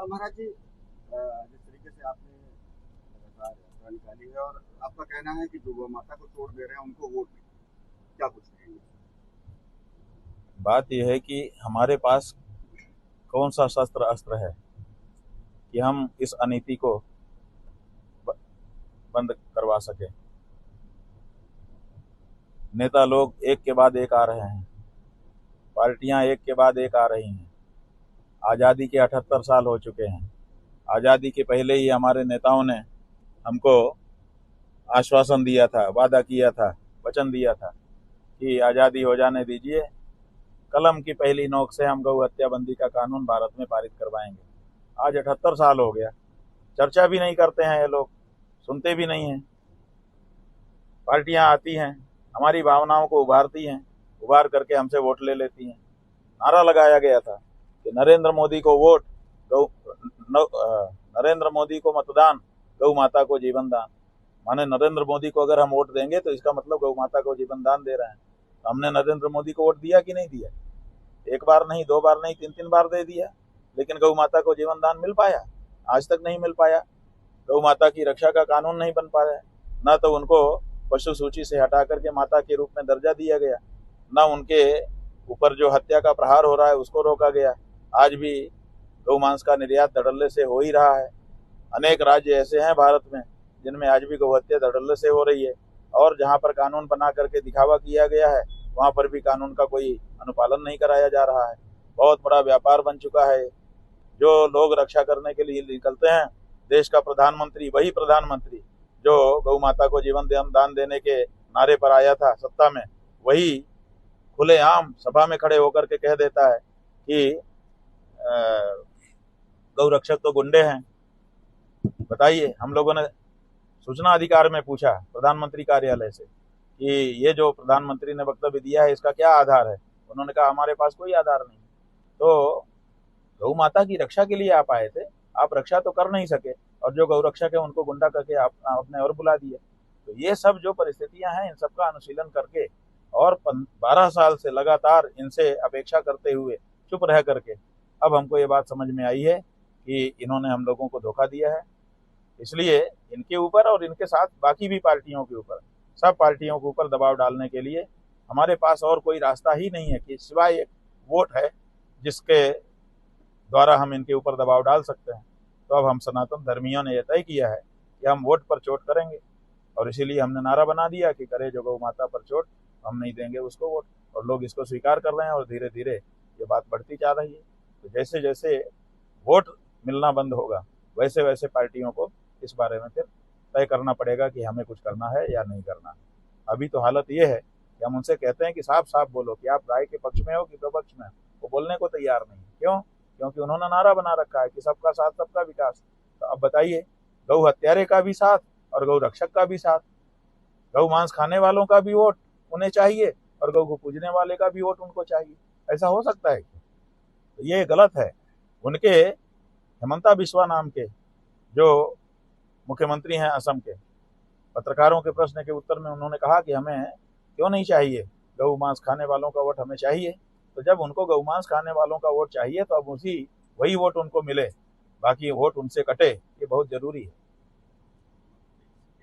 महाराज जी, जिस तरीके से आपने लगातार यात्रा निकाली है और आपका कहना है कि जो गौ माता को छोड़ दे रहे हैं उनको वोट दें, क्या कुछ कहेंगे? बात यह है कि हमारे पास कौन सा शस्त्र अस्त्र है कि हम इस अनीति को बंद करवा सके। नेता लोग एक के बाद एक आ रहे हैं, पार्टियां एक के बाद एक आ रही हैं। आज़ादी के 78 साल हो चुके हैं। आज़ादी के पहले ही हमारे नेताओं ने हमको आश्वासन दिया था, वादा किया था, वचन दिया था कि आज़ादी हो जाने दीजिए, कलम की पहली नोक से हम गौ हत्या बंदी का कानून भारत में पारित करवाएंगे। आज 78 साल हो गया, चर्चा भी नहीं करते हैं ये लोग, सुनते भी नहीं हैं। पार्टियां आती हैं, हमारी भावनाओं को उभारती हैं, उभार करके हमसे वोट ले लेती हैं। नारा लगाया गया था कि नरेंद्र मोदी को वोट, गौ नरेंद्र मोदी को मतदान, गौ माता को जीवन दान। माने नरेंद्र मोदी को अगर हम वोट देंगे तो इसका मतलब गौ माता को जीवन दान दे रहे हैं। तो हमने नरेंद्र मोदी को वोट दिया कि नहीं दिया? एक बार नहीं, दो बार नहीं, तीन तीन बार दे दिया, लेकिन गौ माता को जीवन दान मिल पाया? आज तक नहीं मिल पाया। गौ माता की रक्षा का कानून नहीं बन पाया, न तो उनको पशु सूची से हटा करके माता के रूप में दर्जा दिया गया, न उनके ऊपर जो हत्या का प्रहार हो रहा है उसको रोका गया। आज भी गौ मांस का निर्यात धड़ल्ले से हो ही रहा है। अनेक राज्य ऐसे हैं भारत में जिनमें आज भी गौ हत्या धड़ल्ले से हो रही है, और जहां पर कानून बना करके दिखावा किया गया है वहां पर भी कानून का कोई अनुपालन नहीं कराया जा रहा है। बहुत बड़ा व्यापार बन चुका है। जो लोग रक्षा करने के लिए निकलते हैं, देश का प्रधानमंत्री, वही प्रधानमंत्री जो गौ माता को जीवन दान देने के नारे पर आया था सत्ता में, वही खुलेआम सभा में खड़े होकर के कह देता है कि गौ रक्षक तो गुंडे हैं। बताइए, हम लोगों ने सूचना अधिकार में पूछा प्रधानमंत्री कार्यालय से कि ये जो प्रधानमंत्री ने वक्तव्य दिया है इसका क्या आधार है। उन्होंने कहा हमारे पास कोई आधार नहीं। तो गौ माता की रक्षा के लिए आप आए थे, आप रक्षा तो कर नहीं सके, और जो गौ रक्षक है उनको गुंडा करके आपने और बुला दिया। तो ये सब जो परिस्थितियां हैं इन सबका अनुशीलन करके और 12 साल से लगातार इनसे अपेक्षा करते हुए चुप रह करके अब हमको ये बात समझ में आई है कि इन्होंने हम लोगों को धोखा दिया है। इसलिए इनके ऊपर और इनके साथ बाकी भी पार्टियों के ऊपर, सब पार्टियों के ऊपर दबाव डालने के लिए हमारे पास और कोई रास्ता ही नहीं है कि सिवाय एक वोट है जिसके द्वारा हम इनके ऊपर दबाव डाल सकते हैं। तो अब हम सनातन धर्मियों ने यह तय किया है कि हम वोट पर चोट करेंगे, और इसीलिए हमने नारा बना दिया कि करे जो गौ माता पर चोट, हम नहीं देंगे उसको वोट। और लोग इसको स्वीकार कर रहे हैं और धीरे धीरे ये बात बढ़ती जा रही है। तो जैसे जैसे वोट मिलना बंद होगा वैसे वैसे पार्टियों को इस बारे में फिर तय करना पड़ेगा कि हमें कुछ करना है या नहीं करना है। अभी तो हालत ये है कि हम उनसे कहते हैं कि साफ साफ बोलो कि आप राय के पक्ष में हो कि विपक्ष में हो, वो बोलने को तैयार नहीं। क्यों? क्योंकि उन्होंने नारा बना रखा है कि सबका साथ सबका विकास। तो अब बताइए, गौ हत्यारे का भी साथ और गौ रक्षक का भी साथ, गौ मांस खाने वालों का भी वोट उन्हें चाहिए और गौ को पूजने वाले का भी वोट उनको चाहिए? ऐसा हो सकता है? तो ये गलत है। उनके हेमंता बिस्वा नाम के जो मुख्यमंत्री हैं असम के, पत्रकारों के प्रश्न के उत्तर में उन्होंने कहा कि हमें क्यों नहीं चाहिए, गौ मांस खाने वालों का वोट हमें चाहिए। तो जब उनको गौ मांस खाने वालों का वोट चाहिए तो अब वही वोट उनको मिले, बाकी वोट उनसे कटे, ये बहुत जरूरी है।